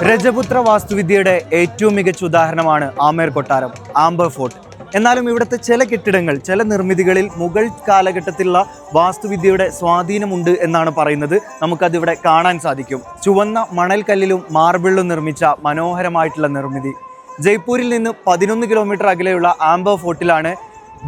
രജപുത്ര വാസ്തുവിദ്യയുടെ ഏറ്റവും മികച്ച ഉദാഹരണമാണ് ആമേർ കൊട്ടാരം, ആംബർ ഫോർട്ട്. എന്നാലും ഇവിടുത്തെ ചില കെട്ടിടങ്ങൾ, ചില നിർമ്മിതികളിൽ മുഗൾ കാലഘട്ടത്തിലുള്ള വാസ്തുവിദ്യയുടെ സ്വാധീനമുണ്ട് എന്നാണ് പറയുന്നത്. നമുക്കതിവിടെ കാണാൻ സാധിക്കും. ചുവന്ന മണൽക്കല്ലിലും മാർബിളിലും നിർമ്മിച്ച മനോഹരമായിട്ടുള്ള നിർമ്മിതി. ജയ്പൂരിൽ നിന്ന് 11 കിലോമീറ്റർ അകലെയുള്ള ആംബർ ഫോർട്ടിലാണ്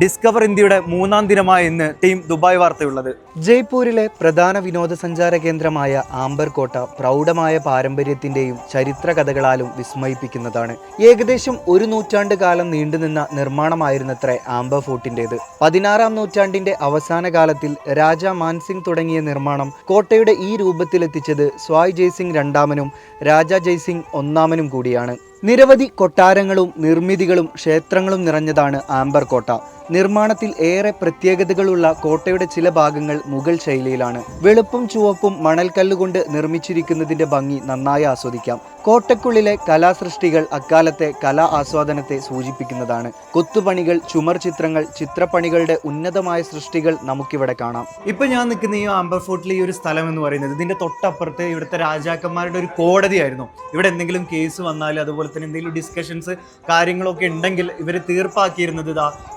ഡിസ്കവർ ഇന്ത്യയുടെ 3-ാം ദിനമായ ഇന്ന് ടീം ദുബായ് വാർത്തയുള്ളത്. ജയ്പൂരിലെ പ്രധാന വിനോദസഞ്ചാര കേന്ദ്രമായ ആംബർ കോട്ട പ്രൗഢമായ പാരമ്പര്യത്തിന്റെയും ചരിത്ര കഥകളാലും വിസ്മയിപ്പിക്കുന്നതാണ്. ഏകദേശം 1 നൂറ്റാണ്ട് കാലം നീണ്ടുനിന്ന നിർമ്മാണമായിരുന്നത്രേ ആംബർ ഫോർട്ടിൻ്റെത്. 16-ാം നൂറ്റാണ്ടിന്റെ അവസാന കാലത്തിൽ രാജ മാൻസിംഗ് തുടങ്ങിയ നിർമ്മാണം കോട്ടയുടെ ഈ രൂപത്തിലെത്തിച്ചത് സ്വായ് ജയ്സിംഗ് രണ്ടാമനും രാജ ജയ്സിംഗ് ഒന്നാമനും കൂടിയാണ്. നിരവധി കൊട്ടാരങ്ങളും നിർമ്മിതികളും ക്ഷേത്രങ്ങളും നിറഞ്ഞതാണ് ആംബർ കോട്ട. നിർമ്മാണത്തിൽ ഏറെ പ്രത്യേകതകളുള്ള കോട്ടയുടെ ചില ഭാഗങ്ങൾ മുഗൾ ശൈലിയിലാണ്. വെളുപ്പും ചുവപ്പും മണൽക്കല്ലുകൊണ്ട് നിർമ്മിച്ചിരിക്കുന്നതിന്റെ ഭംഗി നന്നായി ആസ്വദിക്കാം. കോട്ടയ്ക്കുള്ളിലെ കലാസൃഷ്ടികൾ അക്കാലത്തെ കലാ ആസ്വാദനത്തെ സൂചിപ്പിക്കുന്നതാണ്. കൊത്തുപണികൾ, ചുമർ ചിത്രങ്ങൾ, ചിത്രപ്പണികളുടെ ഉന്നതമായ സൃഷ്ടികൾ നമുക്കിവിടെ കാണാം. ഇപ്പൊ ഞാൻ നിൽക്കുന്ന ഈ ആംബർ ഫോർട്ടിലെ ഈ ഒരു സ്ഥലം എന്ന് പറയുന്നത്, ഇതിന്റെ തൊട്ടപ്പുറത്ത് ഇവിടുത്തെ രാജാക്കന്മാരുടെ ഒരു കോടതിയായിരുന്നു. ഇവിടെ എന്തെങ്കിലും കേസ് വന്നാൽ, അതുപോലെ തന്നെ എന്തെങ്കിലും ഡിസ്കഷൻസ് കാര്യങ്ങളൊക്കെ ഉണ്ടെങ്കിൽ ഇവർ തീർപ്പാക്കിയിരുന്നത്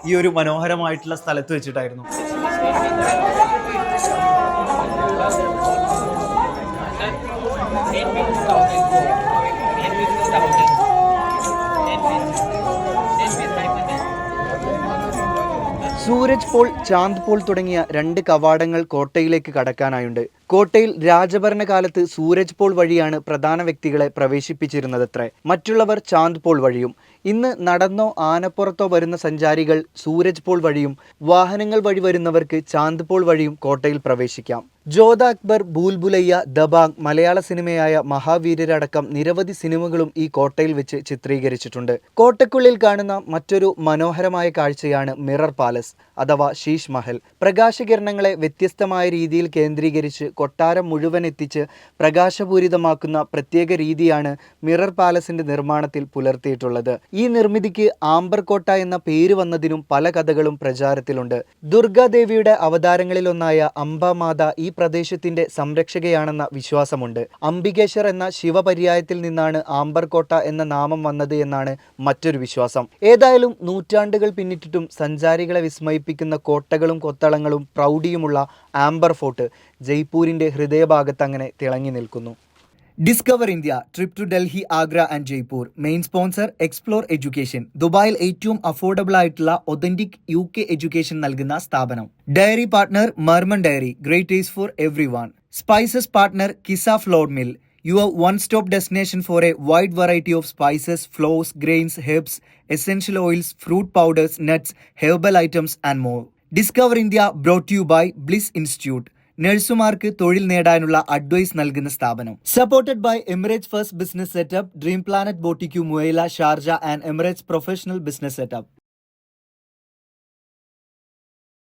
ഈ ഒരു മനോഹരമായിട്ടുള്ള സ്ഥലത്ത് വെച്ചിട്ടായിരുന്നു. സൂരജ് പോൾ, ചാന്ദ് പോൾ തുടങ്ങിയ 2 കവാടങ്ങൾ കോട്ടയിലേക്ക് കടക്കാനായുണ്ട്. കോട്ടയിൽ രാജഭരണകാലത്ത് സൂരജ് പോൾ വഴിയാണ് പ്രധാന വ്യക്തികളെ പ്രവേശിപ്പിച്ചിരുന്നതത്രേ. മറ്റുള്ളവർ ചാന്ദ് പോൾ വഴിയും. ഇന്ന് നടന്നോ ആനപ്പുറത്തോ വരുന്ന സഞ്ചാരികൾ സൂരജ് പോൾ വഴിയും, വാഹനങ്ങൾ വഴി വരുന്നവർക്ക് ചാന്ദ് പോൾ വഴിയും കോട്ടയിൽ പ്രവേശിക്കാം. ജോധ അക്ബർ, ഭൂൽഭുലയ്യ, ദബാങ്, മലയാള സിനിമയായ മഹാവീരരടക്കം നിരവധി സിനിമകളും ഈ കോട്ടയിൽ വെച്ച് ചിത്രീകരിച്ചിട്ടുണ്ട്. കോട്ടയ്ക്കുള്ളിൽ കാണുന്ന മറ്റൊരു മനോഹരമായ കാഴ്ചയാണ് മിറർ പാലസ് അഥവാ ശീഷ് മഹൽ. പ്രകാശകിരണങ്ങളെ വ്യത്യസ്തമായ രീതിയിൽ കേന്ദ്രീകരിച്ച് കൊട്ടാരം മുഴുവൻ എത്തിച്ച് പ്രകാശപൂരിതമാക്കുന്ന പ്രത്യേക രീതിയാണ് മിറർ പാലസിന്റെ നിർമ്മാണത്തിൽ പുലർത്തിയിട്ടുള്ളത്. ഈ നിർമ്മിതിക്ക് ആംബർ കോട്ട എന്ന പേര് വന്നതിനും പല കഥകളും പ്രചാരത്തിലുണ്ട്. ദുർഗാദേവിയുടെ അവതാരങ്ങളിലൊന്നായ അംബാമാത ഈ പ്രദേശത്തിന്റെ സംരക്ഷകയാണെന്ന വിശ്വാസമുണ്ട്. അംബികേശ്വർ എന്ന ശിവപര്യായത്തിൽ നിന്നാണ് ആംബർ കോട്ട എന്ന നാമം വന്നത് എന്നാണ് മറ്റൊരു വിശ്വാസം. ഏതായാലും നൂറ്റാണ്ടുകൾ പിന്നിട്ടിട്ടും സഞ്ചാരികളെ വിസ്മയിപ്പിക്കുന്ന കോട്ടകളും കൊത്തളങ്ങളും പ്രൗഢിയുമുള്ള ആംബർ ഫോർട്ട് ജയ്പൂരിന്റെ ഹൃദയഭാഗത്ത് അങ്ങനെ തിളങ്ങി നിൽക്കുന്നു. Discover India trip to Delhi, Agra and Jaipur. Main sponsor explore education. ദുബായിൽ ഏറ്റവും അഫോർഡബിൾ ആയിട്ടുള്ള ഒതന്റിക് UK എഡ്യൂക്കേഷൻ നൽകുന്ന സ്ഥാപനം. Dairy partner Marmum dairy, great taste for everyone. Spices partner Kisa flour mill, your one-stop destination for a wide variety of spices, flours, grains, herbs, essential oils, fruit powders, nuts, herbal items and more. Discover India brought to you by Bliss Institute. നഴ്സുമാർക്ക് തൊഴിൽ നേടാനുള്ള advice നൽകുന്ന സ്ഥാപനം. Supported by Emirates first business setup, dream planet boutique മുയല, Sharjah and Emirates professional business setup.